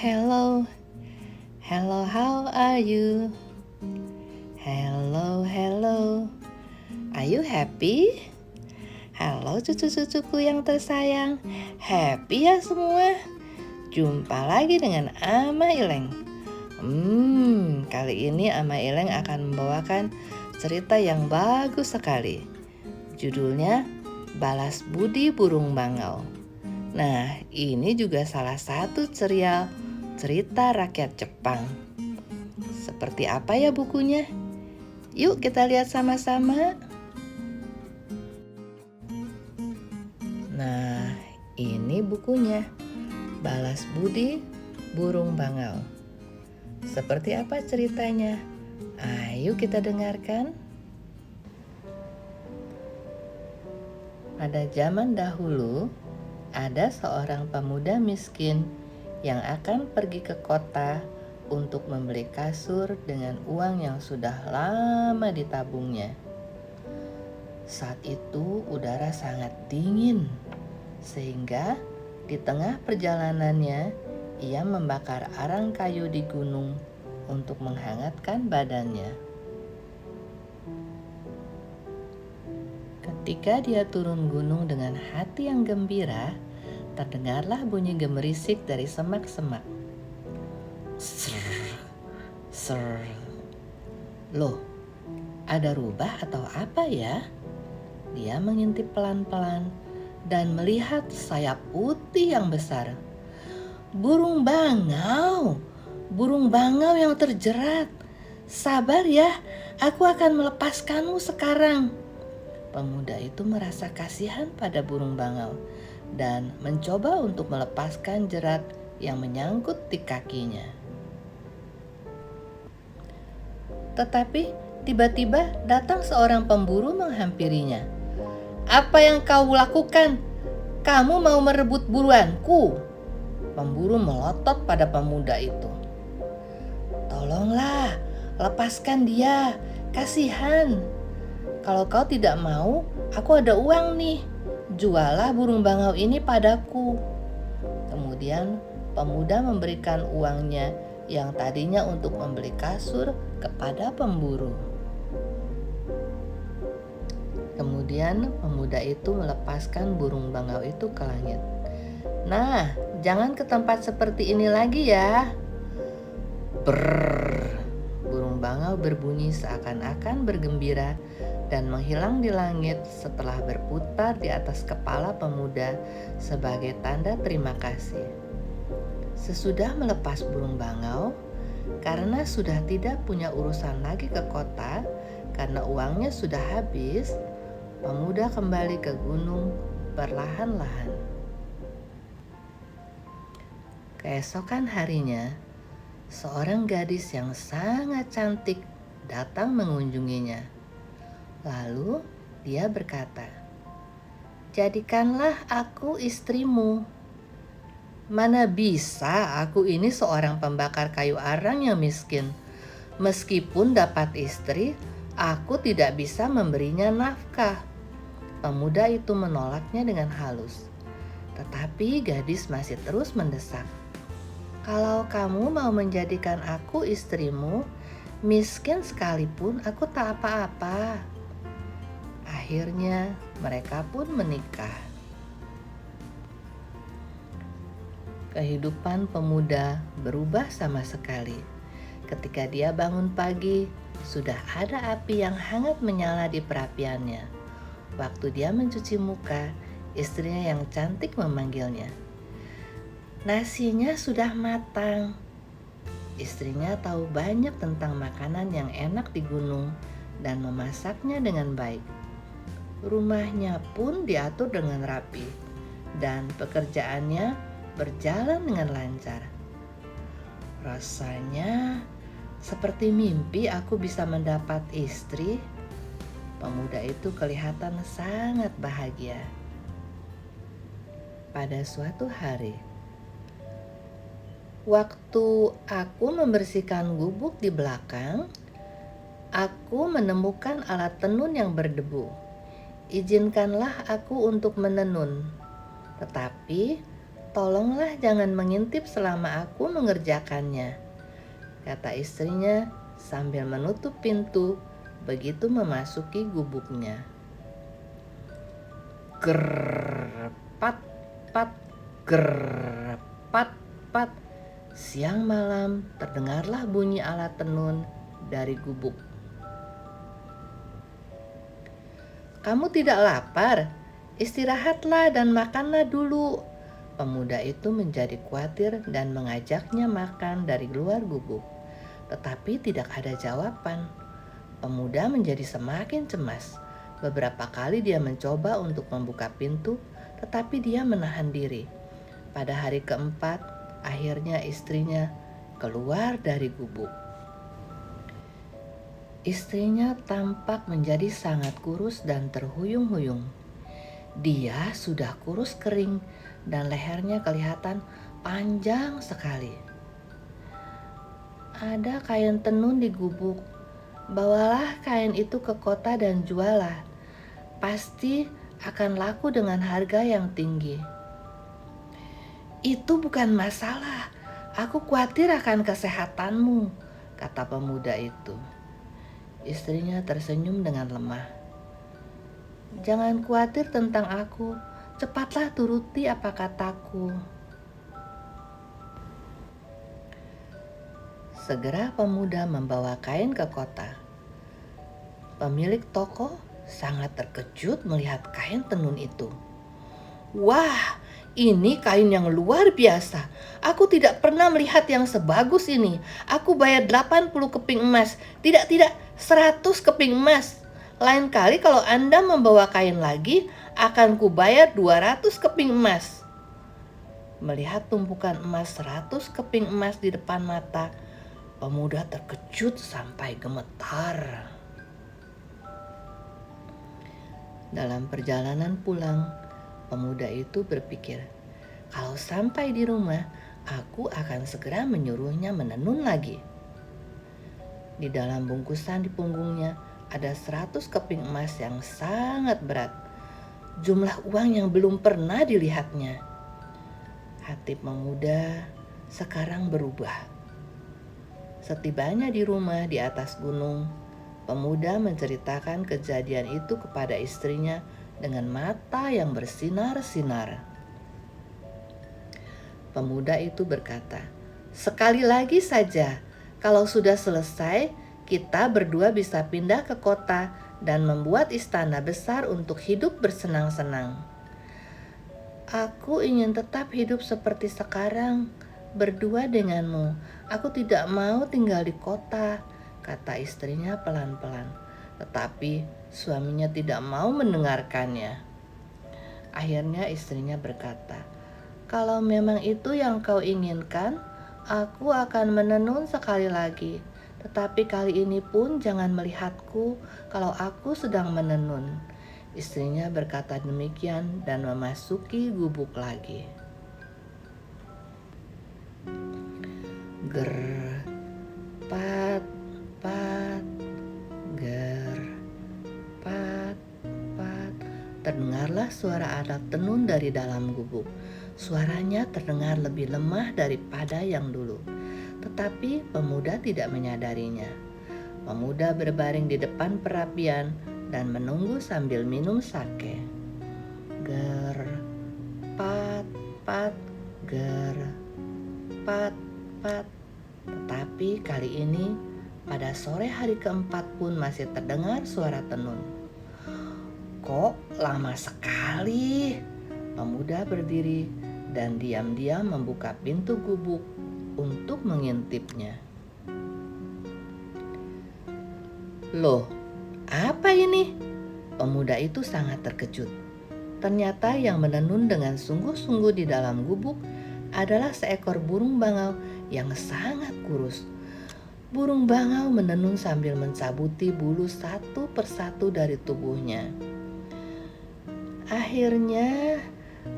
hello, hello, how are you? Hello, hello, are you happy? Halo cucu-cucuku yang tersayang, happy ya semua? Jumpa lagi dengan Ama Ileng. Kali ini Ama Ileng akan membawakan cerita yang bagus sekali. Judulnya Balas Budi Burung Bangau. Nah, ini juga salah satu serial cerita rakyat Jepang. Seperti apa ya bukunya? Yuk kita lihat sama-sama. Nah, ini bukunya. Balas Budi Burung Bangau. Seperti apa ceritanya? Ayo kita dengarkan. Pada zaman dahulu, ada seorang pemuda miskin yang akan pergi ke kota untuk membeli kasur dengan uang yang sudah lama ditabungnya. Saat itu udara sangat dingin, sehingga di tengah perjalanannya ia membakar arang kayu di gunung untuk menghangatkan badannya. Ketika dia turun gunung dengan hati yang gembira, terdengarlah bunyi gemerisik dari semak-semak. Ser, ser. Loh, ada rubah atau apa ya? Dia mengintip pelan-pelan dan melihat sayap putih yang besar. Burung bangau yang terjerat. Sabar ya, aku akan melepaskanmu sekarang. Pemuda itu merasa kasihan pada burung bangau dan mencoba untuk melepaskan jerat yang menyangkut di kakinya. Tetapi tiba-tiba datang seorang pemburu menghampirinya. Apa yang kau lakukan? Kamu mau merebut buruanku? Pemburu melotot pada pemuda itu. Tolonglah, lepaskan dia, kasihan. Kalau kau tidak mau, aku ada uang nih. Jualah burung bangau ini padaku. Kemudian pemuda memberikan uangnya yang tadinya untuk membeli kasur kepada pemburu. Kemudian pemuda itu melepaskan burung bangau itu ke langit. Nah, jangan ke tempat seperti ini lagi ya. Brrr. Burung bangau berbunyi seakan-akan bergembira dan menghilang di langit setelah berputar di atas kepala pemuda sebagai tanda terima kasih. Sesudah melepas burung bangau, karena sudah tidak punya urusan lagi ke kota karena uangnya sudah habis, pemuda kembali ke gunung perlahan-lahan. Keesokan harinya, seorang gadis yang sangat cantik datang mengunjunginya. Lalu dia berkata, "Jadikanlah aku istrimu." Mana bisa, aku ini seorang pembakar kayu arang yang miskin. Meskipun dapat istri, aku tidak bisa memberinya nafkah. Pemuda itu menolaknya dengan halus. Tetapi gadis masih terus mendesak. Kalau kamu mau menjadikan aku istrimu, miskin sekalipun aku tak apa-apa. Akhirnya mereka pun menikah. Kehidupan pemuda berubah sama sekali. Ketika dia bangun pagi, sudah ada api yang hangat menyala di perapiannya. Waktu dia mencuci muka, istrinya yang cantik memanggilnya. Nasinya sudah matang. Istrinya tahu banyak tentang makanan yang enak di gunung dan memasaknya dengan baik. Rumahnya pun diatur dengan rapi dan pekerjaannya berjalan dengan lancar. Rasanya seperti mimpi aku bisa mendapat istri. Pemuda itu kelihatan sangat bahagia. Pada suatu hari, waktu aku membersihkan gubuk di belakang, aku menemukan alat tenun yang berdebu. Izinkanlah aku untuk menenun. Tetapi "Tolonglah jangan mengintip selama aku mengerjakannya," kata istrinya sambil menutup pintu begitu memasuki gubuknya. Ger, pat, pat, ger, pat, pat. Siang malam terdengarlah bunyi alat tenun dari gubuk. "Kamu tidak lapar? Istirahatlah dan makanlah dulu." Pemuda itu menjadi khawatir dan mengajaknya makan dari luar gubuk. Tetapi tidak ada jawaban. Pemuda menjadi semakin cemas. Beberapa kali dia mencoba untuk membuka pintu, tetapi dia menahan diri. Pada hari keempat, akhirnya istrinya keluar dari gubuk. Istrinya tampak menjadi sangat kurus dan terhuyung-huyung. Dia sudah kurus kering dan lehernya kelihatan panjang sekali. "Ada kain tenun di gubuk. Bawalah kain itu ke kota dan jualah. Pasti akan laku dengan harga yang tinggi." "Itu bukan masalah. Aku khawatir akan kesehatanmu," kata pemuda itu. Istrinya tersenyum dengan lemah. "Jangan khawatir tentang aku. Cepatlah turuti apa kataku." Segera pemuda membawa kain ke kota. Pemilik toko sangat terkejut melihat kain tenun itu. "Wah, ini kain yang luar biasa. Aku tidak pernah melihat yang sebagus ini. Aku bayar 80 keping emas. Tidak, 100 keping emas. Lain kali kalau Anda membawa kain lagi, akan kubayar 200 keping emas." Melihat tumpukan emas 100 keping emas di depan mata, pemuda terkejut sampai gemetar. Dalam perjalanan pulang, pemuda itu berpikir, kalau sampai di rumah, aku akan segera menyuruhnya menenun lagi. Di dalam bungkusan di punggungnya ada 100 keping emas yang sangat berat. Jumlah uang yang belum pernah dilihatnya. Hati pemuda sekarang berubah. Setibanya di rumah di atas gunung, pemuda menceritakan kejadian itu kepada istrinya dengan mata yang bersinar-sinar. Pemuda itu berkata, "Sekali lagi saja, kalau sudah selesai, kita berdua bisa pindah ke kota dan membuat istana besar untuk hidup bersenang-senang." "Aku ingin tetap hidup seperti sekarang, berdua denganmu. Aku tidak mau tinggal di kota," kata istrinya pelan-pelan. Tetapi suaminya tidak mau mendengarkannya. Akhirnya istrinya berkata, "Kalau memang itu yang kau inginkan, aku akan menenun sekali lagi. Tetapi kali ini pun jangan melihatku kalau aku sedang menenun." Istrinya berkata demikian dan memasuki gubuk lagi. Ger, pat, pat, ger, pat, pat. Terdengarlah suara alat tenun dari dalam gubuk. Suaranya terdengar lebih lemah daripada yang dulu. Tetapi pemuda tidak menyadarinya. Pemuda berbaring di depan perapian dan menunggu sambil minum sake. Ger, pat, pat, ger, pat, pat. Tetapi kali ini pada sore hari keempat pun masih terdengar suara tenun. "Kok lama sekali?" Pemuda berdiri dan diam-diam membuka pintu gubuk untuk mengintipnya. "Loh, apa ini?" Pemuda itu sangat terkejut. Ternyata yang menenun dengan sungguh-sungguh di dalam gubuk adalah seekor burung bangau yang sangat kurus. Burung bangau menenun sambil mencabuti bulu satu persatu dari tubuhnya. "Akhirnya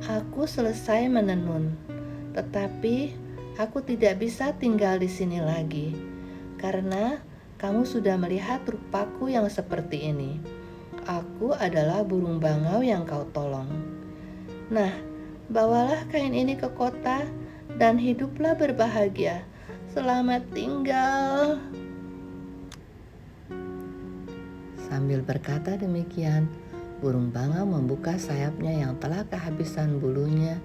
aku selesai menenun, tetapi aku tidak bisa tinggal di sini lagi karena kamu sudah melihat rupaku yang seperti ini. Aku adalah burung bangau yang kau tolong. Nah, Bawalah kain ini ke kota dan hiduplah berbahagia. Selamat tinggal." Sambil berkata demikian, burung bangau membuka sayapnya yang telah kehabisan bulunya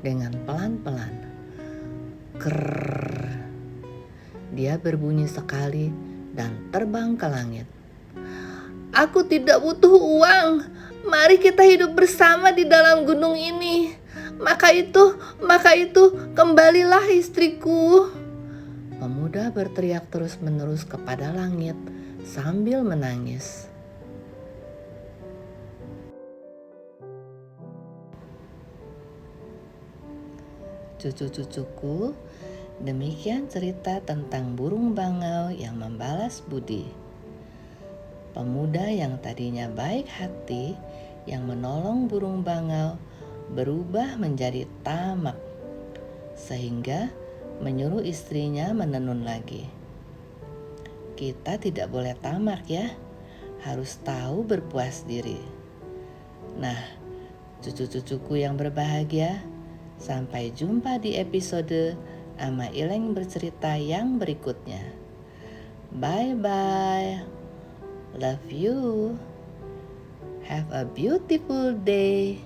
dengan pelan-pelan. Krrrr. Dia berbunyi sekali dan terbang ke langit. "Aku tidak butuh uang. Mari kita hidup bersama di dalam gunung ini. Maka itu, kembalilah istriku." Pemuda berteriak terus-menerus kepada langit sambil menangis. Cucu-cucuku, demikian cerita tentang burung bangau yang membalas budi. Pemuda yang tadinya baik hati, yang menolong burung bangau, berubah menjadi tamak, sehingga menyuruh istrinya menenun lagi. Kita tidak boleh tamak ya, harus tahu berpuas diri. Nah, cucu-cucuku yang berbahagia, sampai jumpa di episode Ama Ileng bercerita yang berikutnya. Bye-bye. Love you. Have a beautiful day.